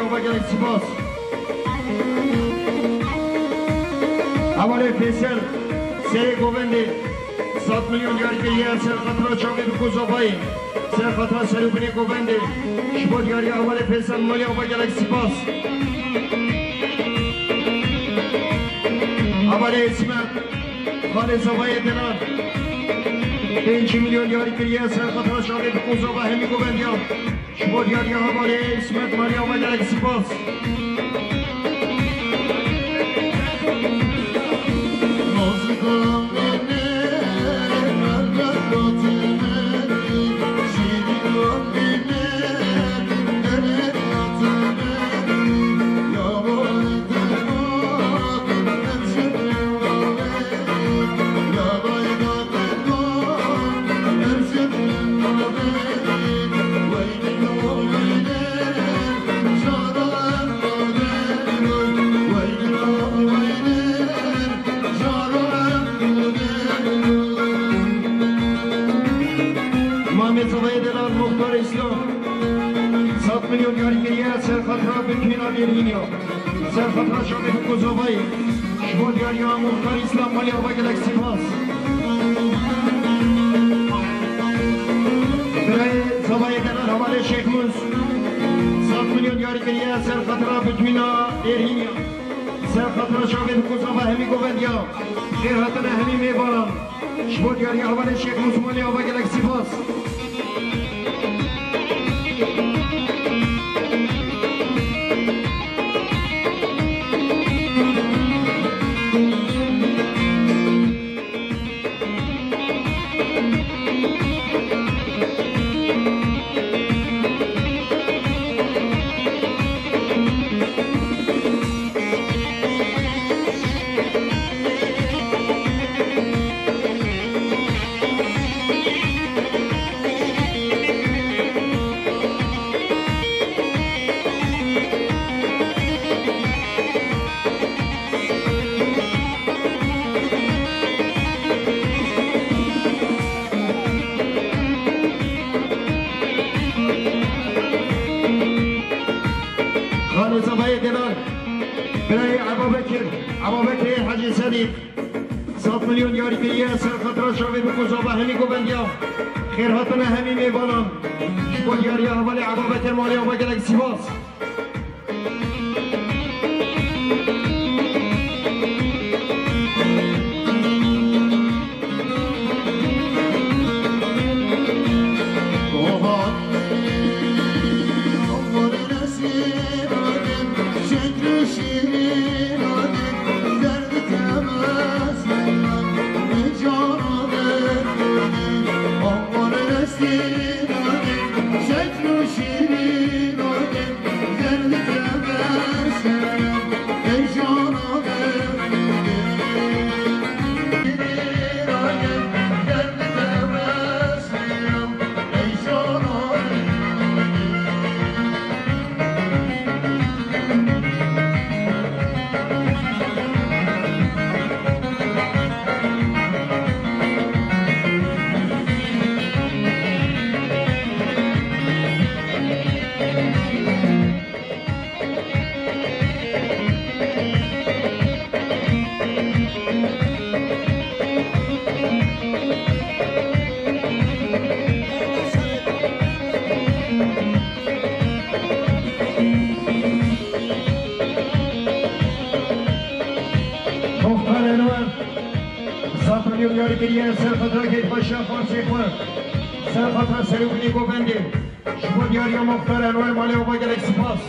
آبا گلک سپاس اولی فیصل سه گوونده 100 میلیون دیاری که یه سر خطرها چاقی بکوز آبایی سر خطرها سروبنی گوونده شما دیاری اولی فیصل مالی آبا گلک سپاس اولی اسمت خالص آبای دلان 5 میلیون دیاری که یه سر خطرها چاقی بکوز آبا همی گوونده شما دیاری اولی اسمت مالی آبا گلک سپاس میلیون دیاری که یه سر خطرها به کنار ایرینیا سر خطرها شامل کوزوبایی شما دیاری ها مختار اسلام مالی آبا گلک سپاس برای زبای دلال حواله شیخ موز 100 میلیون دیاری که یه سر خطرها به کنار ایرینیا سر خطرها شامل کوزوبا همی گوندیا خیر حتن همی میبارم شما دیاری حواله شیخ موز مالی آبا گلک سپاس ابابکر حاجی صدیق 100 میلیون دیاری که یه سر خطرها شاوی بکوز آبا همی گوبندیا خیرهاتنا همی میبانم شما دیاری اول ابابکر مالی آبا گلک سپاس یاری که یه سر خطرها که باشه فارسی خورد سر خطرها سریوبنی گوبنده شما دیاری مختار انوار مالی آبا گلک سپاس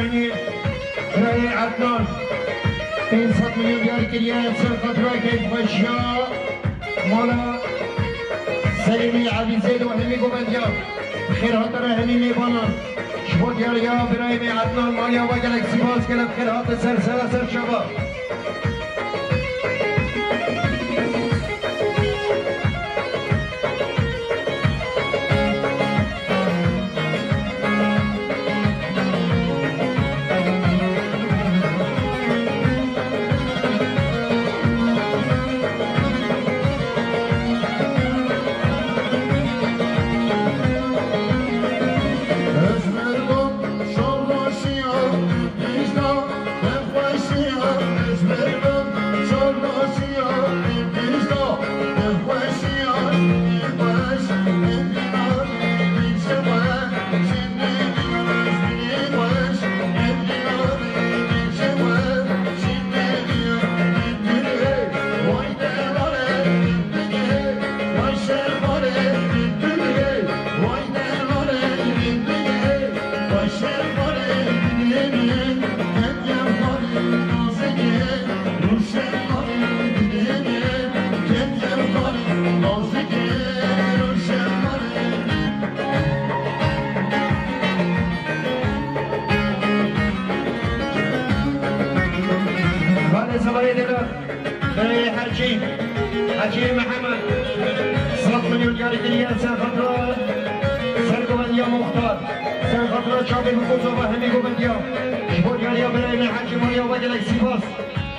إبراهيمي برای عدنان 500 میلیون دیار کریه سر خاطره که باشا مالا سلیمی عبیزید و همی گوبندیا خیرات را همی میبانن شما دیاریا برای عدنان مالیا و گلکسی باز کلب خیرات سر شبا حاجی محمد 100 میلیون دیار کریه سر خاطره سر گوبندیا مختار سر خاطره چاقی بکوزا و همی گوبندیا شما دیاریا برای حاجی مالیا و گلکسی باز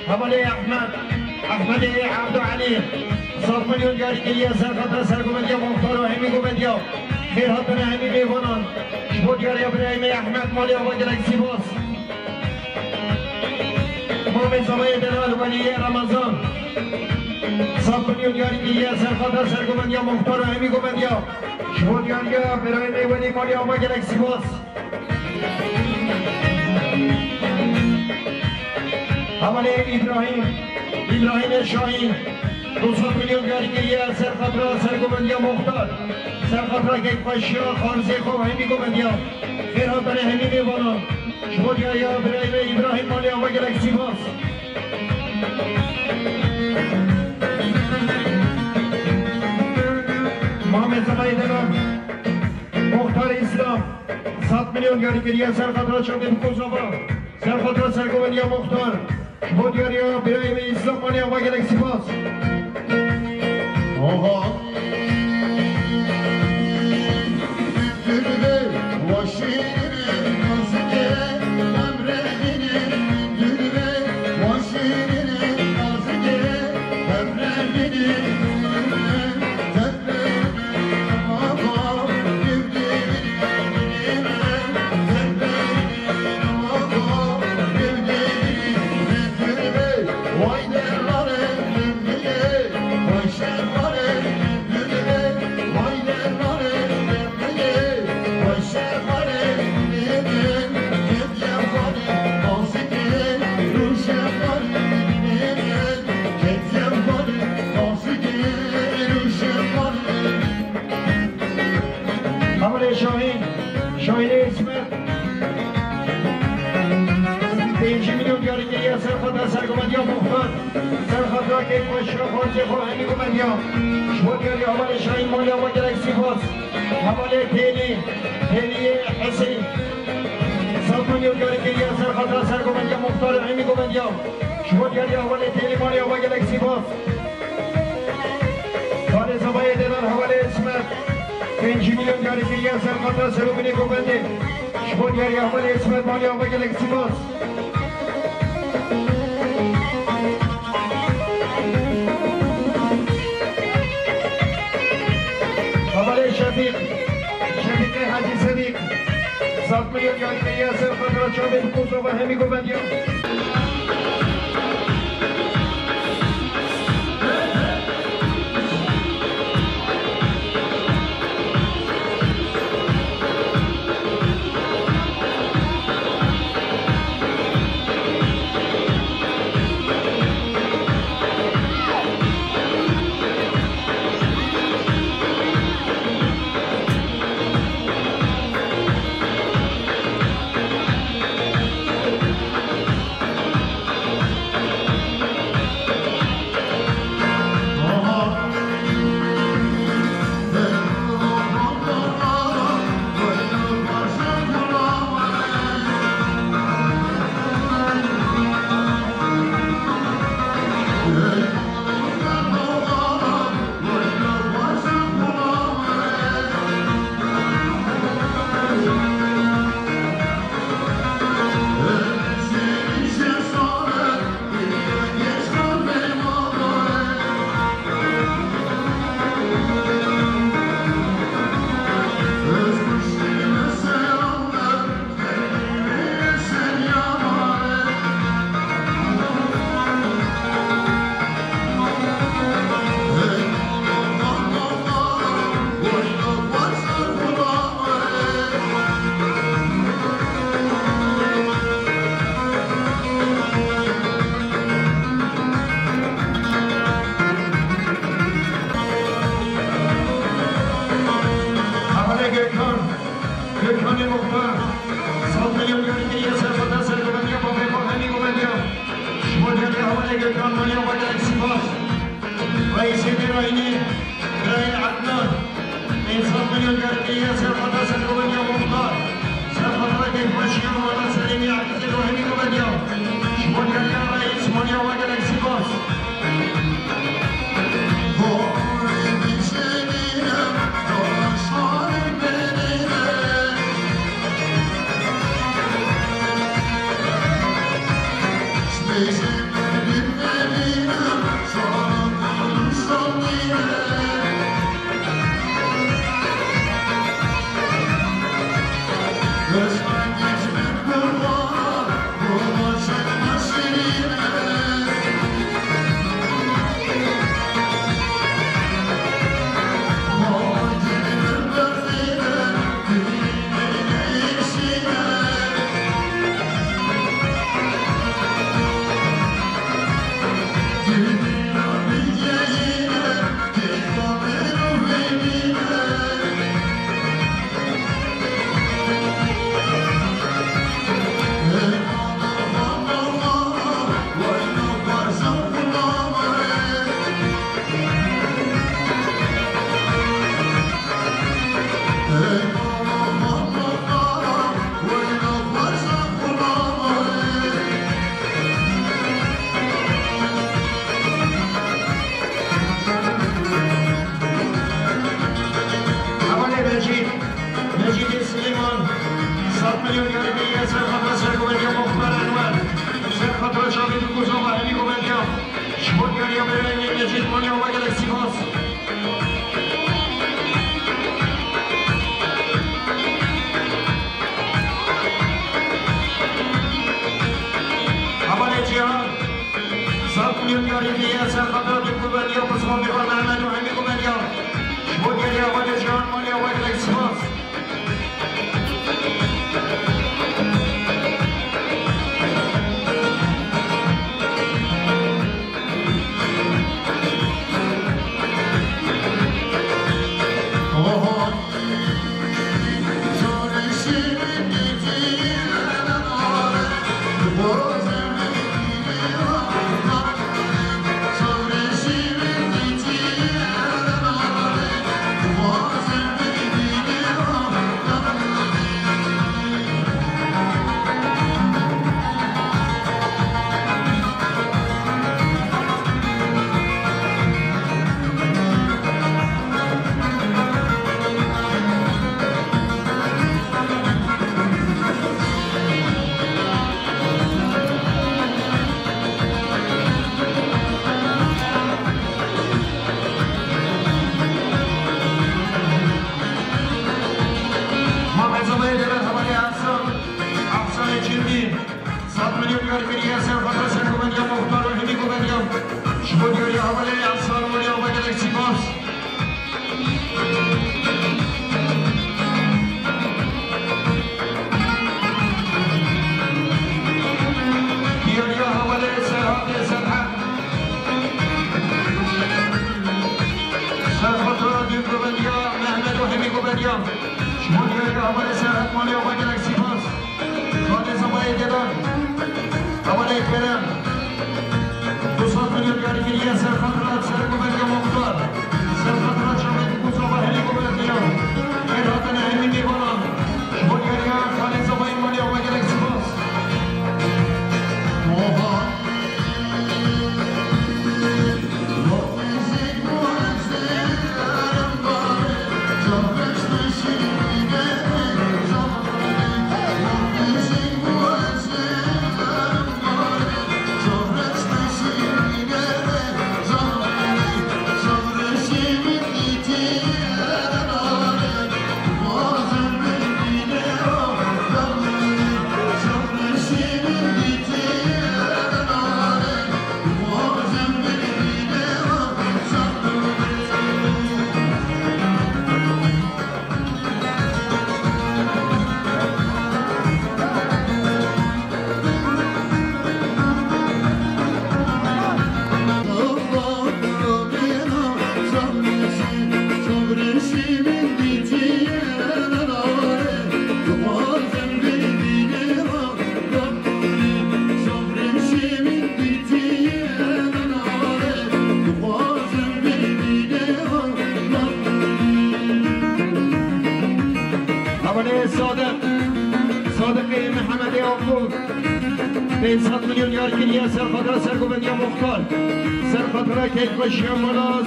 حوالی احمد عبدو علی 100 میلیون دیار کریه سر خاطره سر گوبندیا مختار و همی گوبندیا خیر هاتن همی میوانان شما دیاریا برای احمد مالیا و گلکسی باز امام زمای دلال ولی رمضان 100 میلیون دیاری کریه سر خاطر سر گوبندیا مختار و همی گوبندیا شما دیاریا برای میوانی مالیا و گلکسی باز حوالی ابراهیم شاهین 200 میلیون دیاری کریه سر خاطر سر گوبندیا مختار سر خاطر که خوشیا خانزی خوب همی گوبندیا خیر هاتن همی میوانان شما دیاریا برای ابراهیم مالیا و گلکسی باز محمد زمای دلال مختار اسلام 100 میلیون دیاری کریه سر خاطر چاقی بکوزاوا سر خاطر سر گوبندیا مختار شما دیاریا برای اسلام مالیا و گلکسی باز شاهین اسمت 5 میلیون دیاری کریه سر خاطر سر گوبندیا مختار سر خاطر که خوشیا خانزی خوب همی گوبندیا شما دیاری حوالی شاهین مالیا و گلکسی باز حوالی تیلی حسین 100 میلیون دیاری کریه سر خاطر سر گوبندیا مختار همی گوبندیا شما دیاری حوالی تیلی مالیا و گلکسی باز حوالی زبای دلال حوالی اسمت 5 میلیون دیاری کریه سر خاطر سروبینی گوبنده شما دیاری حوالی اسمت مالیا و گلکسی باز حوالی شفیق حاجی صدیق 100 میلیون دیاری کریه سر خاطر چاقی بکوزا و همی گوبندیا میلیون یاری دیگه سر خاطر سرگوبندی مختار انور سر خاطر شاوید کوزا و همی گوبندی شبود یاری برای نجید مانیا و گلکسی باز حوالی جهان 7 میلیون یاری دیگه سر خاطر گوبندی و بسخان میخواد محمد و همی گوبندی شبود یاری حوالی جهان مانیا و گلکسی باز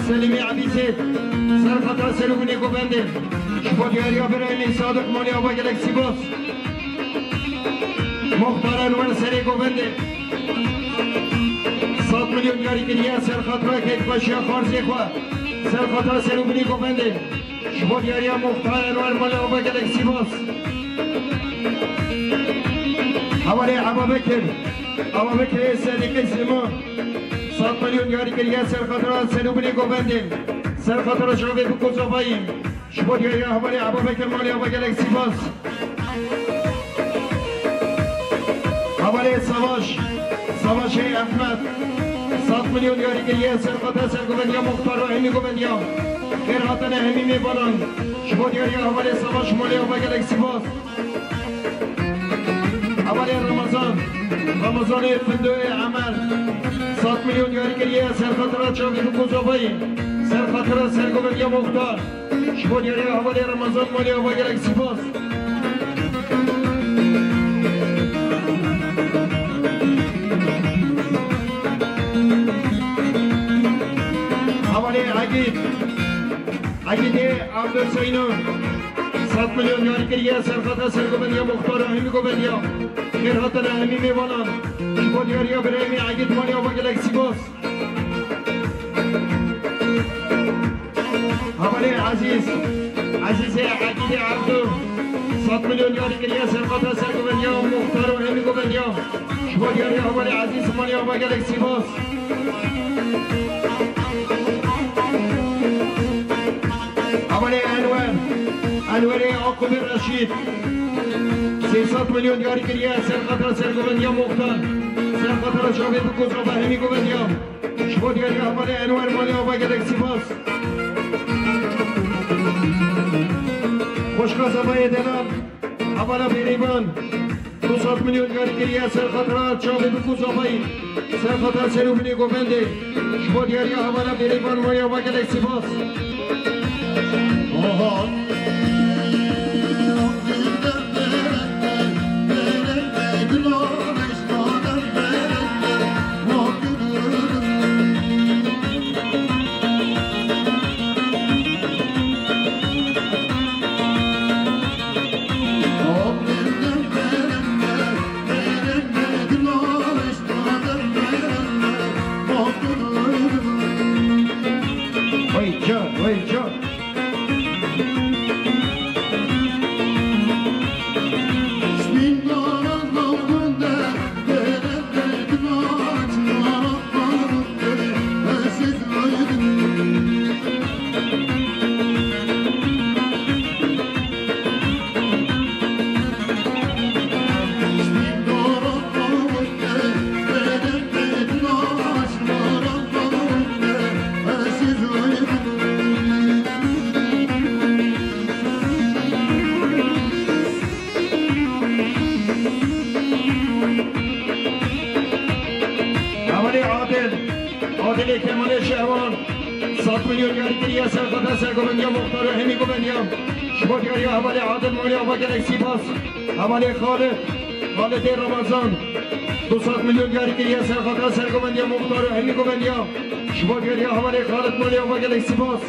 سلیمی عبیسه سر خاطر سلوگونی گوبنده شبود یاری برای صادق مالی آبا گلکسی باز مختار انور سری گوبنده 7 میلیون یاری کریه سر خاطر که باشی خارزی خواه سر خاطر سلوگونی گوبنده شبود یاری مختار انور مالی آبا گلکسی باز حوالی عبابکر صدیقی سلیمان 7 میلیون یاری کریه سر خاطر سلوگونی گوبنده سر خاطر شعبه بکوزا باییم شبود یاری حوالی عبابکر مالی آبا گلکسی باز حوالی سواش احمد 7 میلیون یاری کریه سر خاطر سرگوبندی مختار و همی گوبندی خیر حاتن همی میبالن شبود یاری حوالی سواش مالی آبا گلکسی باز حوالی رمضان فندوی عمل 7 میلیون یاری کریه سر خاطر شعبه بکوزا باییم سر خاطر سرگوبندی مختار شبود یاری حوالی رمضان مالی آبا گلکسی باز حوالی عگید عبدالسینو 7 میلیون یاری کریه سرخط سرگوبندیا مختار همی گوبندیا خیر هاتن همی میوانان شباد یاریا برای می عگید مانیا با گلکسی باز حوالی عزیز عگید عبدو 7 میلیون یاری کریه سرخط سرگوبندیا مختار همی گوبندیا شباد یاریا حوالی عزیز مانیا با گلکسی باز حوالی انوری عاقب رشید 300 میلیون یاری کریه سرخطر سرگوبندیا مختار سرخطر شاید بکوزا و همی گوبندیا شباد یاری حوالی انور مالی آبا گلکسی باز خوشخاص آبای دلال حوالا بیریبان 200 میلیون یاری کریه سرخطر شاید بکوزا بایی سرخطر سروبینی گوبنده شباد یاری حوالا بیریبان مالی آبا گلکسی باز عادل کمال شهوان 7 میلیون یاری کریه سرخطر سرگوبندیا مختار همی گوبندیا شباد یاری حوالی عادل مولی آبا گلکسی باز حوالی خالد رمضان 200 میلیون یاری کریه سرخطر سرگوبندیا مختار همی گوبندیا شباد یاری حوالی خالد مولی آبا گلکسی باز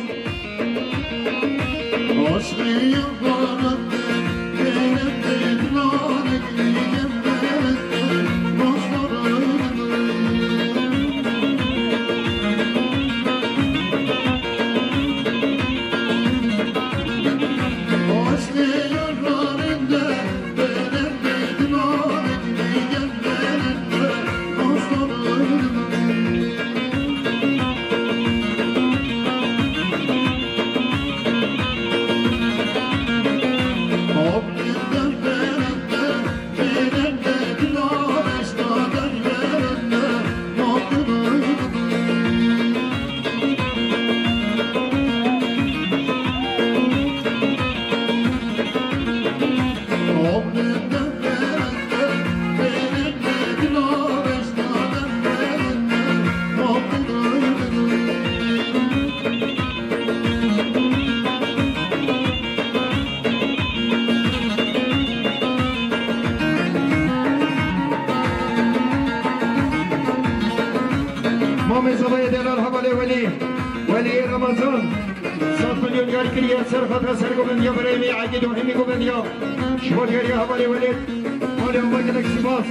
زبای دلال حوالی ولی رمضان 7 میلیون یاری کریه سرخطر سرگوبندیا برای می عگید و همی گوبندیا شباد یاری حوالی مالی آبا گلکسی باز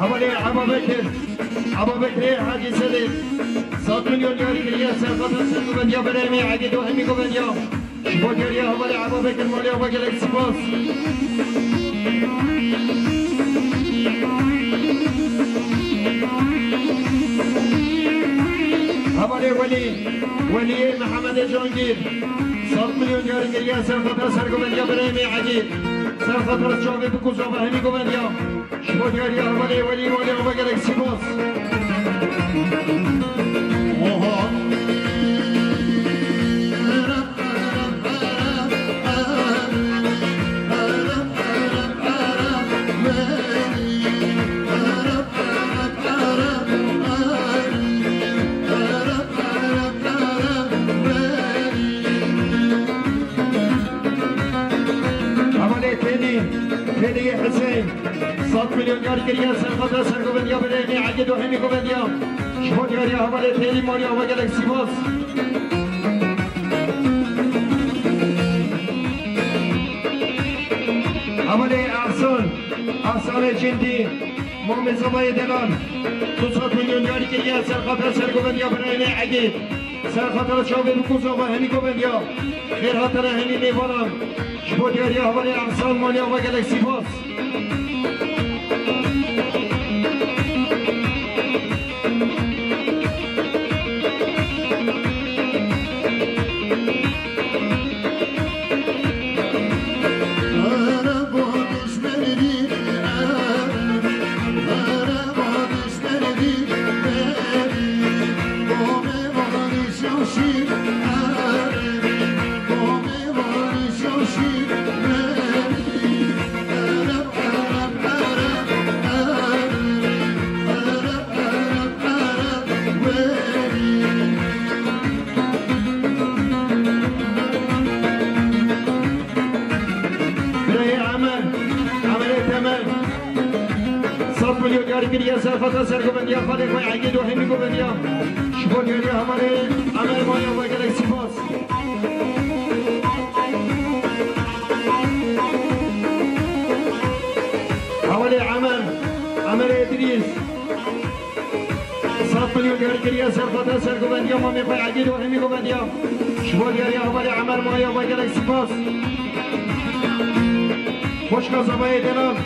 حوالی عبابکر حاجی سدید 7 میلیون یاری کریه سرخطر سرگوبندیا برای می عگید و همی گوبندیا شباد یاری حوالی عبابکر مالی آبا گلکسی باز حوالی ولی محمد جانگیر 7 میلیون یاری کریه سرخطر سرگوبندیا برای می عگید سرخطر شاوی بکوزا و همی گوبندیا شباد یاری حوالی مالی آبا گلکسی باز فعلی حسین 7 میلیون یاری کریه سرخطر سرگوبندیا برای می عگید و همی گوبندیا شما دیاری حواله خیلی مالی آبا گلکسی باز حواله احسان جندی مومن زبای دلان 200 میلیون دیاری که یه سرخاطر سرگوبندیا برای عگید سرخاطر شاوه بکوز آبا همی گوبندیا خیر خاطر همی میبارم شما دیاری حواله احسان مالی آبا گلکسی باز دیاری سرخاطر سرگوبندیا خاله کوی عقید و همی گوبندیا شما دیاری هماره عمل مایا و گلکسی باز حواله عمل ادریس 100 میلیون دیاری سرخاطر سرگوبندیا ما میخوای عقید و همی گوبندیا شما دیاری حواله عمل مایا و گلکسی باز خوشکا زبای دلان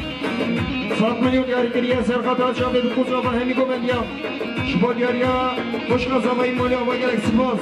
100 میلیون دیاری سرخاطر شاوه بکوز آبا همی گوبندیا شما دیاری خوشکا زبای مالی آبا گلکسی باز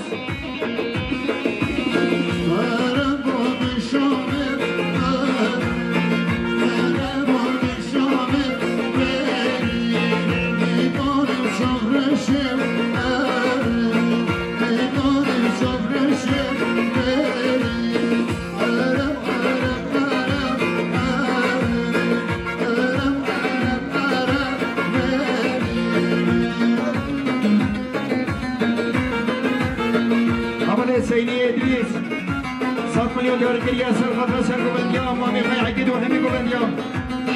سینی ادریس 100 میلیون دیاری سرخاطر سرگوبندیا ما میخوای عقید و همی گوبندیا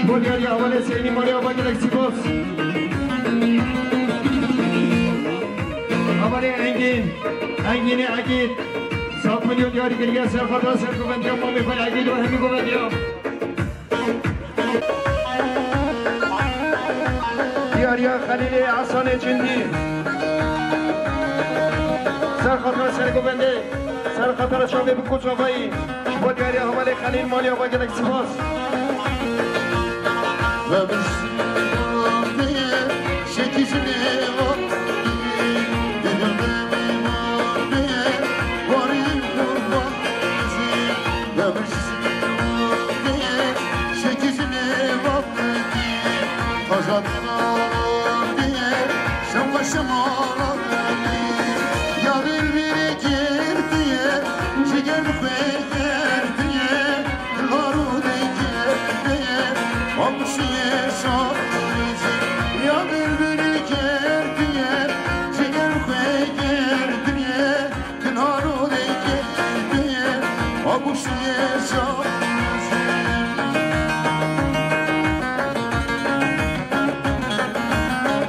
شما دیاری حواله سینی مالی آبا گلکسی باز حواله انگین عقید 100 میلیون دیاری سرخاطر سرگوبندیا ما میخوای عقید و همی گوبندیا دیاری خلیل احسان جندی سرخاطر سرگوبنده سرخاطر شاوه بکوز آبایی شما دیاری حواله خلیل مالی آبا گلکسی باز و بسیار شکیزنه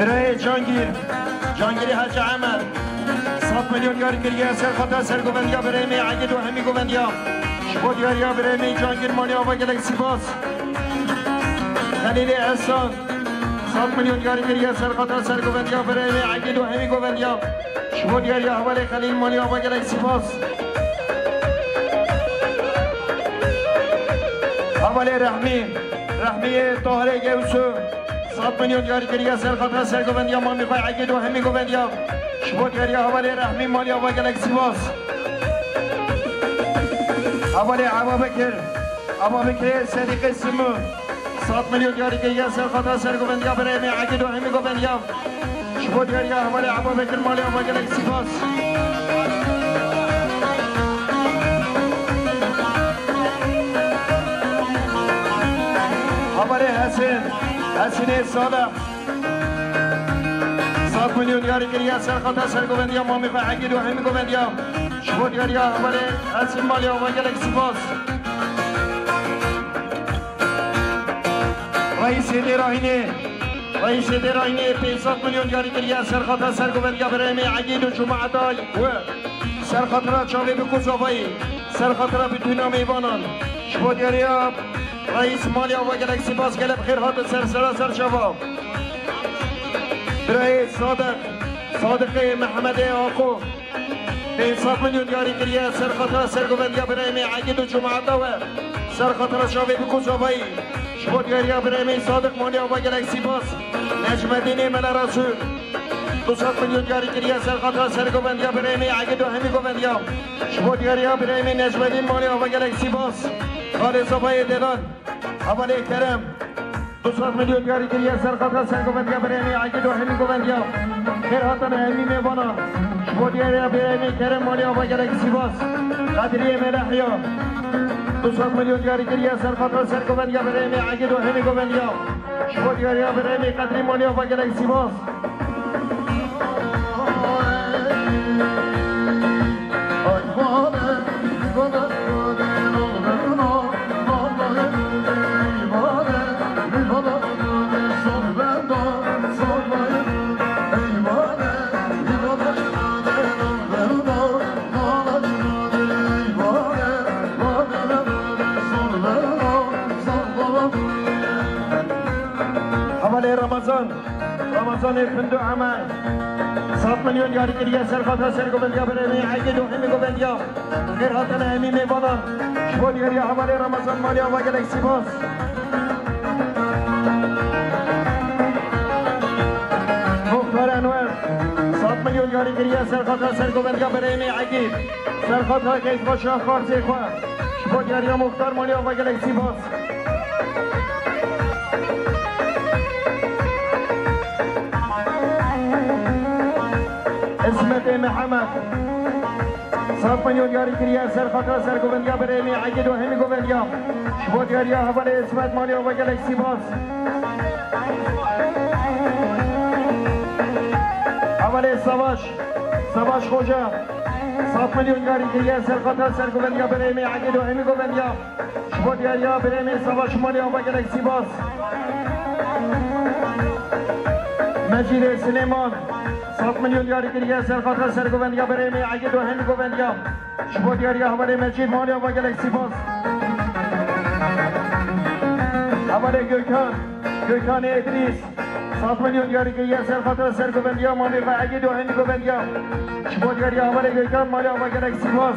برای جانگیری حج عمل 100 میلیون دیاری سرخاطر سرگوبندیا برای می عقید و همی گوبندیا شما دیاری برای می جانگیر مالی آبا گلکسی باز خلیل احسان 100 میلیون دیاری سرخاطر سرگوبندیا برای می عقید و همی گوبندیا شما دیاری حواله خلیل مالی آبا گلکسی باز حواله رحمی طاهر گوسو 100 میلیون دیاری سرخاطر سرگوبندیا ما میخوای عقید و همی گوبندیا شما دیاری حواله رحمی مالی آبا گلکسی باز حواله عبابکر صدیق سمو 100 میلیون دیاری سرخاطر سرگوبندیا برای می عقید و همی گوبندیا شما دیاری حواله عبابکر مالی آبا گلکسی باز حواله حسین صالح 100 میلیون دیاری سرخاطر سرگوبندیا ما میخوای عقید و همی گوبندیا شما دیاری حواله حسین مالی آبا گلکسی باز رئیس راهینه رئیس درایمی 500 میلیون یاری کریه سرخاطر سرگوبندیا برای می عقید و جماعتای و سرخاطر چاوی بکوزاوایی سرخاطر بدون میوانان شبود یاریا رئیس مالیا و گلکسی باز گلب خیرهات سرسراسر شوا برای صادق محمد آقو 500 میلیون یاری کریه سرخاطر سرگوبندیا برای می عقید و جماعتا و سرخاطر چاوی بکوزاوایی شبود یاریا برای می صادق مالیا و گلکسی باز نجم الدین مل رسول 200 میلیون یاری کریه سرخاطر سرگوبندیا برای می عقید و همی گوبندیا شبود یاریا برای می نجم الدین مالیا و گلکسی باز خالص آبای دلان حواله کرم 200 میلیون یاری کریه سرخاطر سرگوبندیا برای می عقید و همی گوبندیا خیرهاتن همی میوانان شبود یاریا برای می کرم مالیا و گلکسی باز قدریه ملحیا 200 میلیون یاری کریه سرخاطر سرگوبندیا برای می عقید و همی گوبندیا شبود یاریا برای می قدری مالیا و گلکسی باز رمضان الفندق عمان 100 میلیون یاری کریه سرخاطر سرگوبندیا برای می عقید و همی گوبندیا خیرهاتن همی میوانان شبود یاری حواله رمضان مالیا و گلکسی باز مختار انور 100 میلیون یاری کریه سرخاطر سرگوبندیا برای می عقید سرخاطر کیس با شاه خارزی خواه شبود یاری مختار مالیا و گلکسی باز اسمت محمد 100 میلیون یاری کریه سرخاطر سرگوبندیا برای می عقید و همی گوبندیا شبود یاریا حواله اسمت مالیا و گلکسی باز حواله سواش خوجا 100 میلیون یاری کریه سرخاطر سرگوبندیا برای می عقید و همی گوبندیا شبود یاریا برای می سواش مالیا و گلکسی باز مجید سلیمان 100 میلیون یاری کریه سرخاطر سرگوبندیا برای می عقید و همی گوبندیا شبود یاریا حواله مجید مالیا و گلکسی باز حواله گوکان ادریس 100 میلیون یاری کریه سرخاطر سرگوبندیا مالی و عقید و همی گوبندیا شبود یاریا حواله گوکان مالیا و گلکسی باز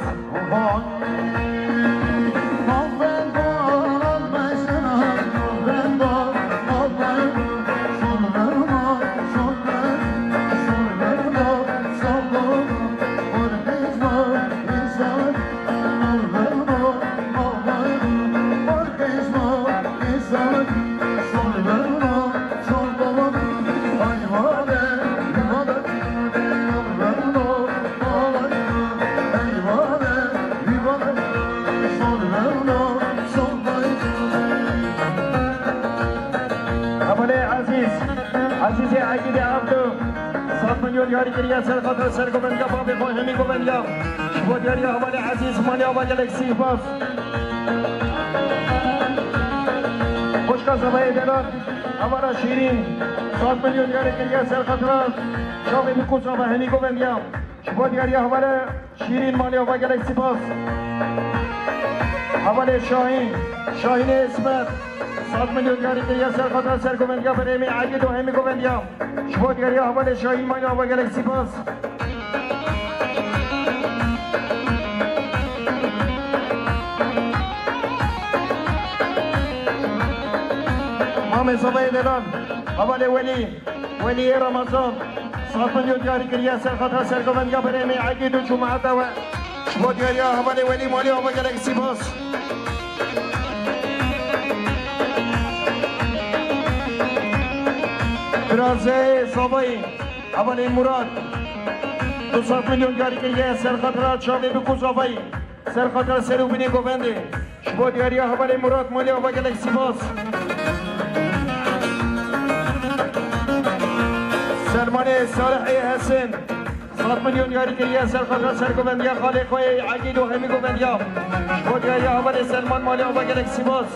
عزیز عقید عبدو 100 میلیون یاری کریه سرخاطر سرگوبندیا باب خواه همی گوبندیا شبود یاریا حواله عزیز مالیا و گلکسی باز خوشکا زبای دلان حواله شیرین 100 میلیون یاری کریه سرخاطر شاوی بکوزا و همی گوبندیا شبود یاریا حواله شیرین مالیا و گلکسی باز حواله شاهین اسمت 100 میلیون یاری کریه سرخاطر سرگوبندیا برای می عقید و همی گوبندیا شبود یاریا حواله شاهین مالیا و گلکسی باز مام صبای دلان حواله ولی رمضان 100 میلیون یاری کریه سرخاطر سرگوبندیا برای می عقید و جماعتا و شبود یاریا حواله ولی مالیا و گلکسی باز برازه صابایی حواله مراد 200 میلیون یاری کریه سرخاطر چاوی بکوزاوایی سرخاطر سروبینی گوبنده شبود یاریا حواله مراد مالیا و گلکسی باز سلمان صالحی حسن 100 میلیون یاری کریه سرخاطر سرگوبندیا خالق و عقید و همی گوبندیا شبود یاریا حواله سلمان مالیا و گلکسی باز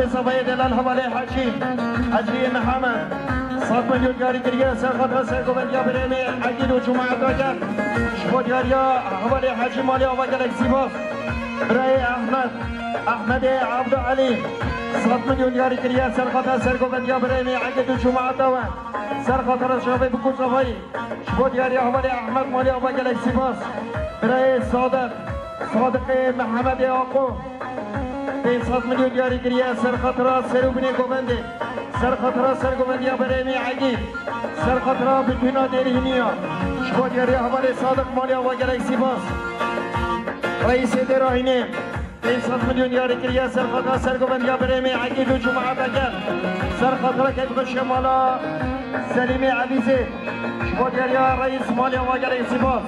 حوالي صبايا دلال حوالي حاجی حاجی محمد 100 میلیون یاری کریه سر خاطر سرگوبند یا برمی عقید و جماعت آگر شبود یاریا حوالي حاجی مالی آوا گلک زیباس برای احمد عبدالعلی 100 میلیون یاری کریه سر خاطر سرگوبند یا برمی عقید و جماعت آوا سر خاطر شعبه بکو صفایی شبود یاریا حوالي احمد مالی آوا گلک زیباس برای صادق محمد آقو 500 میلیون یاری کریه سر خاطر سروبنی گوبنده سر خاطر سرگوبندی برمی عقید سر خاطر بتوینا دیرهنیا شبود یاری حوالی صادق مالی آوا گلک سیباس رئیس دیراهینه 500 میلیون یاری کریه سر خاطر سرگوبندی برمی عقید و جماعت اگر سر خاطر کتب شمالا سلیم عزیزی شبود یاری رئیس مالی آوا گلک سیباس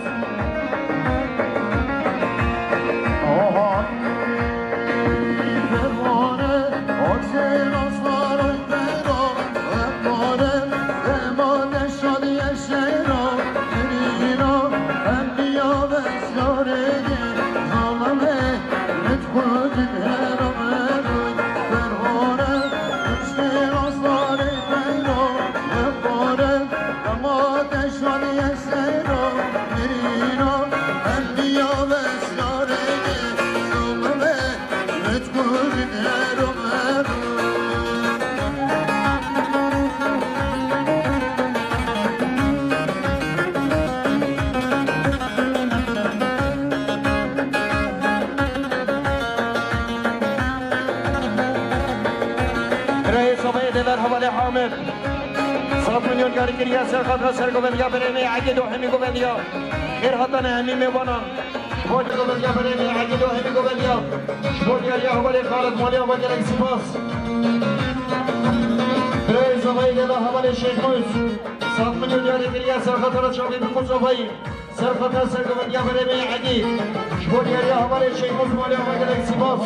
حامد 100 میلیون یاری کریه سر خاطر سرگوبندیا برمی عقید و همی گوبندیا خیر حتن همی میبانم شبود گوبندیا برمی عقید و همی گوبندیا شبود یاری حوالی خالد مالی آوا گلک سپاس برای زبایی دلا حوالی شیخ موز 100 میلیون یاری کریه سر خاطر چاقی بکن زبایی سر خاطر سرگوبندیا برمی عقید شبود یاری حوالی شیخ موز مالی آوا گلک سپاس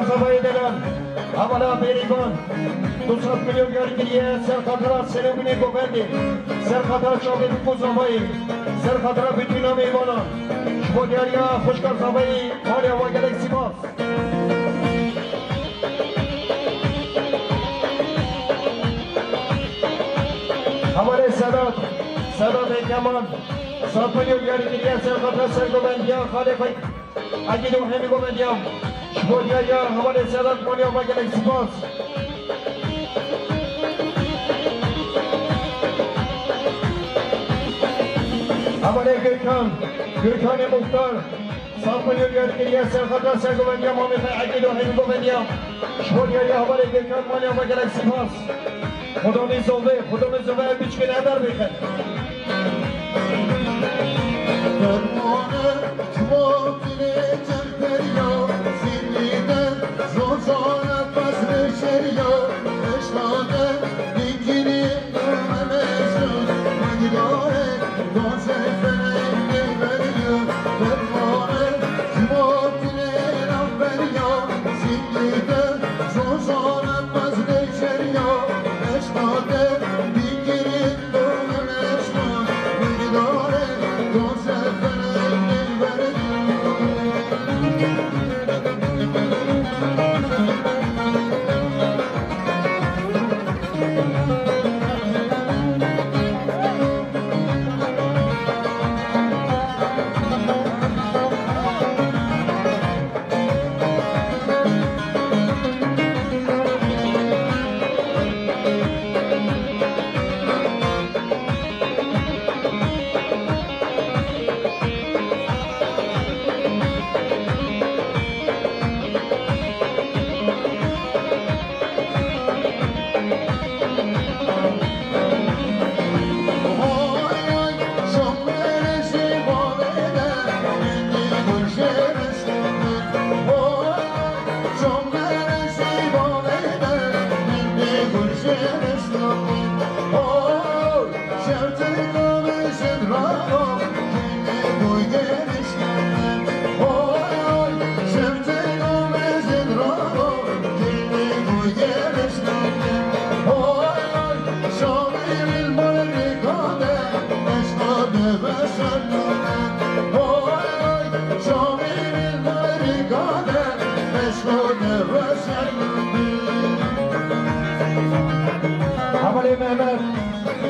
زبای دلال حوالا بیریگان 200 میلیون یاری کریه سر خاطر سروبنی گوبندی سر خاطر چاقی بکو زبایی سر خاطر بتوینا میوانا شبود یاریا خوشکار زبایی مالی آوا گلک سیباس حوالی سداد کمان 100 میلیون یاری کریه سر خاطر سرگوبندیا خالقی عقید و همی گوبندیا شبود یاریا حوالی سداد مالی آوا گلک سیباس حوالی گرکان مختار 100 میلیون یاری کریه سر خاطر سرگوبندیا مامی عقید و همی گوبندیا شبود یاریا حوالی گرکان مالی آوا گلک سیباس خدا میزوه بیچ که ندار بخن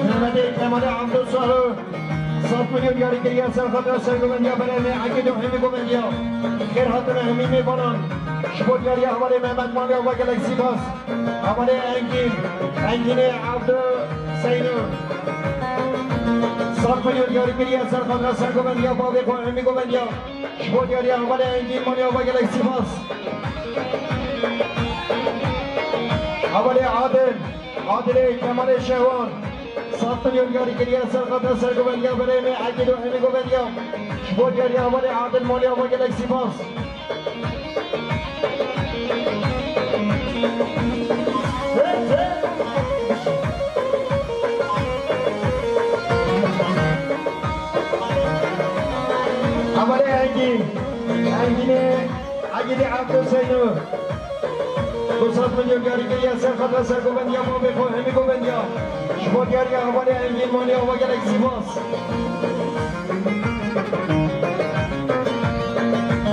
محمد كمال عبد الصالح 100 میلیون یاری کریه سر خاطر سرگوبندیا برای می عقید و همی گوبندیا خیر خاطر همی می بانان شبود یاری حوالی محمد مانیا و گلکسی باس حوالی انگین عبد سینو 100 میلیون یاری کریه سر خاطر سرگوبندیا باقی و همی گوبندیا شبود یاری حوالی انگین مانیا و گلکسی باس حوالی عادل کمال شهوان 100 میلیون یاری کریه سر خاطر سرگوبندیا برای می عقید و همی گوبندیا شبود یاری حوالی عادل مانیا و گلکسی باس حوالی انگین عقید عبد سینو 200 میلیون یاری کریه سر خاطر سرگوبندیا باقی و همی گوبندیا شبود یاری حوالی انگین مانیا و گلکسی باس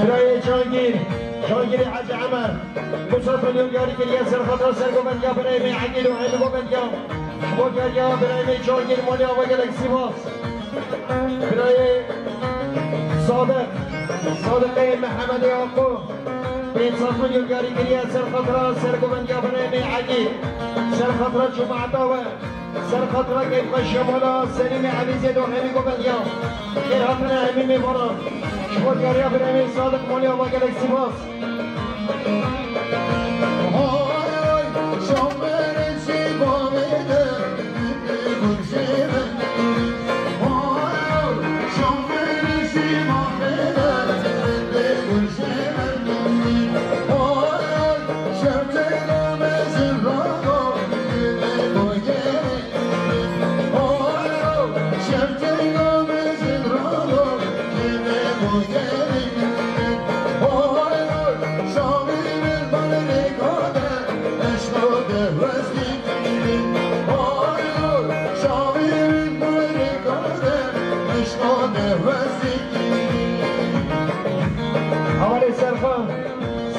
برای جهانگیر حاج عمر 200 میلیون یاری کریه سر خاطر سرگوبندیا برای می عقید و همی گوبندیا شبود یاری برای می جهانگیر مانیا و گلکسی باس برای صادق محمد یعقوب 500 میلیون یاری کریه سر خاطر سرگوبندیا برای می عقید سر خاطر جمعتاوه سر خاطر کیف شمالا سلیم عزیز دو همی گوبندیا خیر خاطر همی می بارم شبود یاری برای می صادق مانیا و گلکسی باس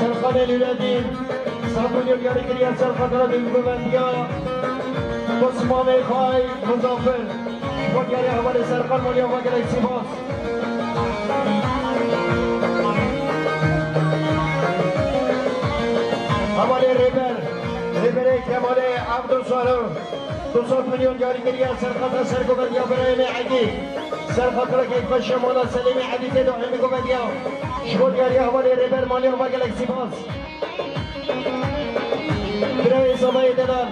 سرخان الولادین 100 میلیون یاری کریه سر خاطر گوبندیا بسمام خواهی مزافر شبود یاری حوالی سرخان مانیا و گلکسی باس حوالی ریبر کمال عبدالصالح 200 میلیون یاری کریه سر خاطر سرگوبندیا برای می عقید سر خاطر کیف شمالا سلیم عزیز دو همی گوبندیا شبود یاری حوالی ریبر مانیا و گلکسی باس برای سامای دلال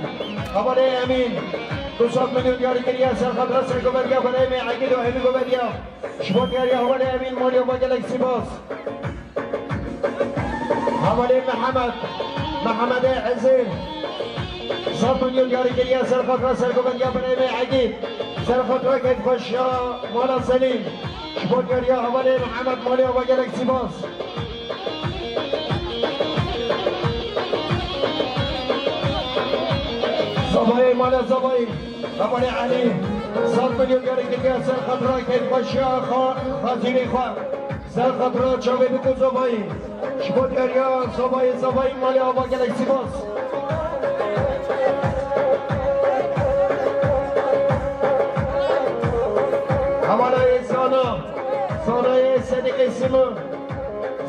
حوالی امین 200 میلیون یاری کریه سر خاطر سرگوبندیا برای می عقید و همی گوبندیا شبود یاری حوالی امین مانیا و گلکسی باس حوالی محمد عزیز 100 میلیون یاری کریه سر خاطر سرگوبندیا برای می عقید سر خاطر کیف شمالا سلیم شبود یاری حوالی محمد مانیا و گلکسی باس زبایی مال زبایی حوالی علی 100 میلیون یاری کریه سر خاطر کیف خاطری خواه سر خاطر چاوی بکو زبایی شبود یاری زبایی مانیا و گلکسی باس حوالی سانای صدیقی سیمون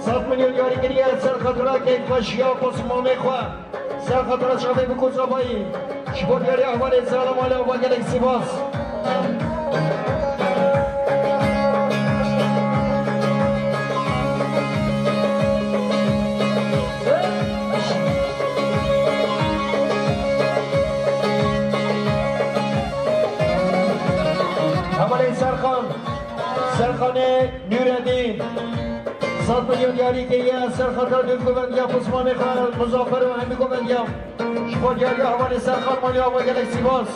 100 میلیون یاری کریه سر خاطر کیف شیا بسمام خواه سر خاطر چاوی بکو زبایی شبود یاری حوالی سلام مانیا و گلکسی باس حوالی سرخان نوردین 100 میلیون یاری کریه سر خاطر گوبندیا بسمام خواه مزافر و همی گوبندیا شبود یاری حوالی سرخان مانیا و گلکسی باس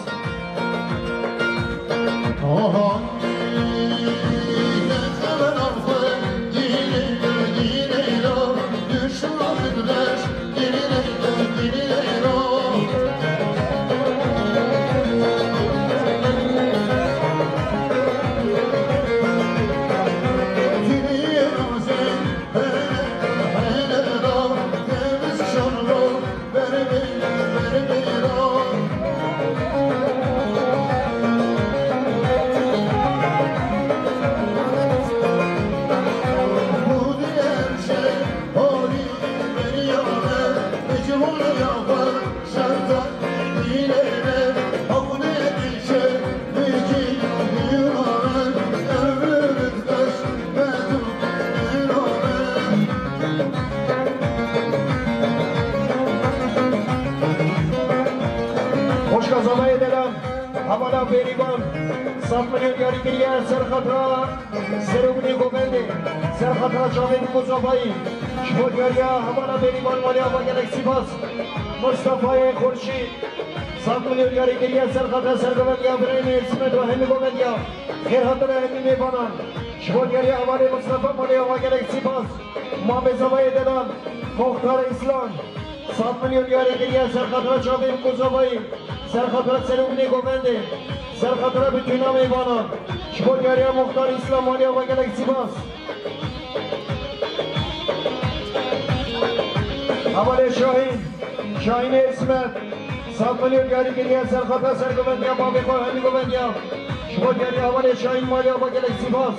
میلیون یاری کریه سر خطرا سرونی گوبنده سر خطرا جاوید مصطفی شما یاری حوالا بریبان مالی آبا گلکسی باز مصطفی خورشید 7 میلیون یاری کریه سر خطرا سرگوبندی ابراهیم اسمت و همی گوبندی خیر خطر همی میبانن شما یاری حوالا مصطفی مالی آبا گلکسی باز ما به زبای دلان مختار اسلام 7 میلیون یاری کریه سر خطرا جاوید مصطفی سر خطرا سرونی گوبنده سر خطره بتوینا میبانن شکر یاری مختار اسلام مالی و گلکسی باز اول شاهین اسمت 7 میلیون یاری گریه سر خطره سر گوبندیا با بخواه همی گوبندیا شکر یاری اول شاهین مالی و گلکسی باز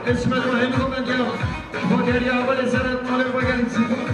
اسمت و همی گوبندیا شما گریه اول سر مال و گلکسی